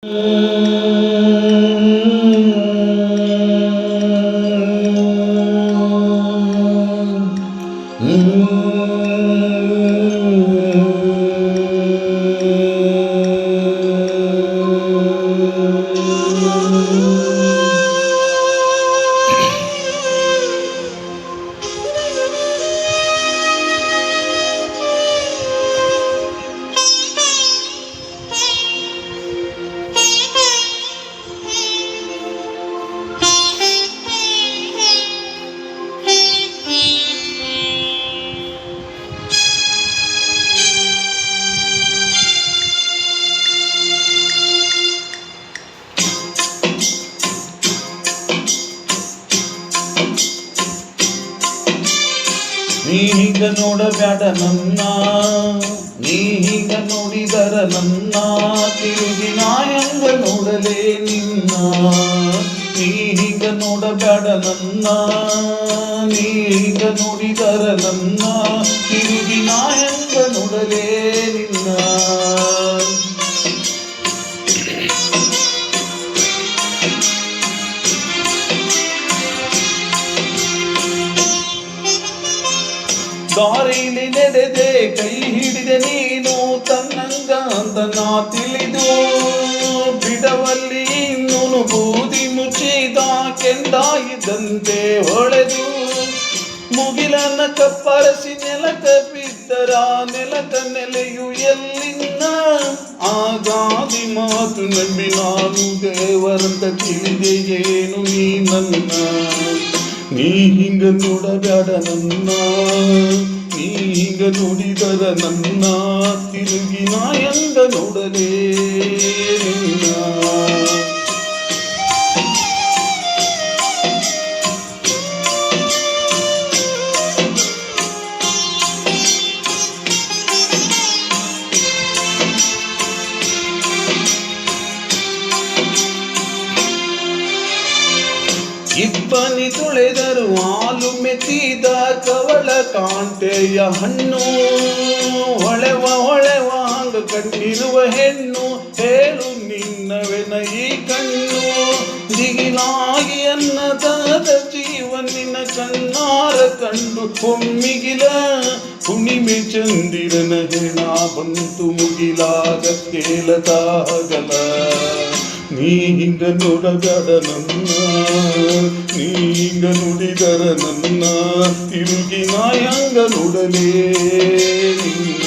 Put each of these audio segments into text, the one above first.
ನೀ ಹೀಗ ನೋಡಬ್ಯಾಡ ನನ್ನ, ನೀ ಹೀಗ ನೋಡಿದರ ನನ್ನ ತಿರುಗಿ ನಾ ಹೆಂಗ ನೋಡಲೇ ನಿನ್ನ. ನೀ ಹೀಗ ನೋಡಬ್ಯಾಡ ನನ್ನ, ನೀ ಹೀಗ ನೋಡಿದರ ನನ್ನ ತಿರುಗಿ ನಾ ಹೆಂಗ ನೋಡಲೇ ನಿನ್ನ. ದಾರಿಲಿ ನಡೆದೆ ಕೈ ಹಿಡಿದೆ ನೀನು ತನ್ನಂಗ ಅಂತ ನಾ ತಿಳಿದು, ಬಿಡವಲ್ಲಿ ಇನ್ನೂನು ಬೂದಿ ಮುಚ್ಚಿದ ಕೆಂಡ ಇದ್ದಂತೆ ಹೊಳೆದು, ಮುಗಿಲನ್ನ ಕಪ್ಪರಸಿ ನೆಲಕ ಬಿದ್ದರ ನೆಲಕ ನೆಲೆಯು ಎಲ್ಲಿನ್ನ. ಆಗಾದಿ ಮಾತು ನಂಬಿ ನಾನು ದೇವರಂತ ತಿಳಿದೆ ಏನು ನೀ ನನ್ನ. ನೀ ಹಿಂಗ ನೋಡಬ್ಯಾಡ ನನ್ನ, ನೀ ಹಿಂಗ ನೋಡಿದರ ನನ್ನ ತಿರುಗಿ ನಾ ಹೆಂಗ ನೋಡಲೇ ನಿನ್ನ. ಇಬ್ಬನಿ ತುಳೆದರು ಹಾಲು ಮೆತ್ತಿದ ಕವಳ ಕಾಂಟೆಯ ಹಣ್ಣು, ಹೊಳೆವ ಹೊಳೆವ ಹಂಗ ಕಣ್ಣಿರುವ ಹೆಣ್ಣು ಹೇಳು ನಿನ್ನವೆನ ಈ ಕಣ್ಣು. ದಿಗಿಲಾಗಿ ಅನ್ನದಾದ ಜೀವನಿನ ಕಣ್ಣಾರ ಕಂಡು ಒಮ್ಮಿಗಿಲ, ಹುಣ್ಣಿಮೆ ಚಂದಿರನ ಹೆಣ ಬಂತು ಮುಗಿಲಾಗ ಕೇಳದಾಗಲ. ನೀ ಹಿಂಗ ನೋಡಬ್ಯಾಡ ನನ್ನ, ನೀ ಹಿಂಗ ನುಡಿದರ ನನ್ನ ತಿರುಗಿ ನಾ ಹೆಂಗ ನೋಡಲೇ ನಿನ್ನ.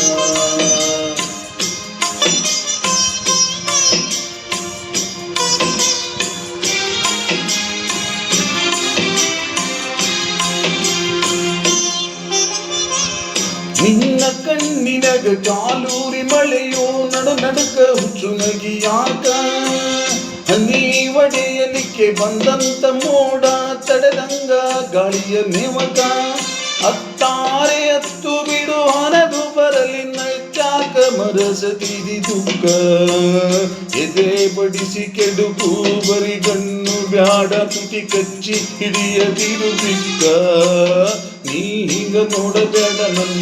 ನಿನ್ನ ಕಣ್ಣಿನಗ ಕಾಲೂರಿ ಮಳೆಯೋ ನಡು ನಡುಕ ಹುಚ್ಚು ನಗಿಯಾಕ, ಹನಿ ಒಡೆಯಲಿಕ್ಕೆ ಬಂದಂತ ಮೋಡ ತಡೆದಂಗ ಗಾಳಿಯ ನೇಮಕ. ಅತ್ತಾರೆ ಅತ್ತು ಬಿಡು ಹನದು ಬರಲಿ ನಚ್ಚಾಕ ಮರಸತಿದಿ ದುಃಖ, ಎದೆ ಬಡಿಸಿ ಕೆಡುಕು ಬರಿ ಗಣ್ಣು ಬ್ಯಾಡ ತುಟಿ ಕಚ್ಚಿ ಹಿಡಿಯದಿರು ಬಿಕ್ಕ. ನೀ ಹಿಂಗ ನೋಡಬೇಡ ನನ್ನ.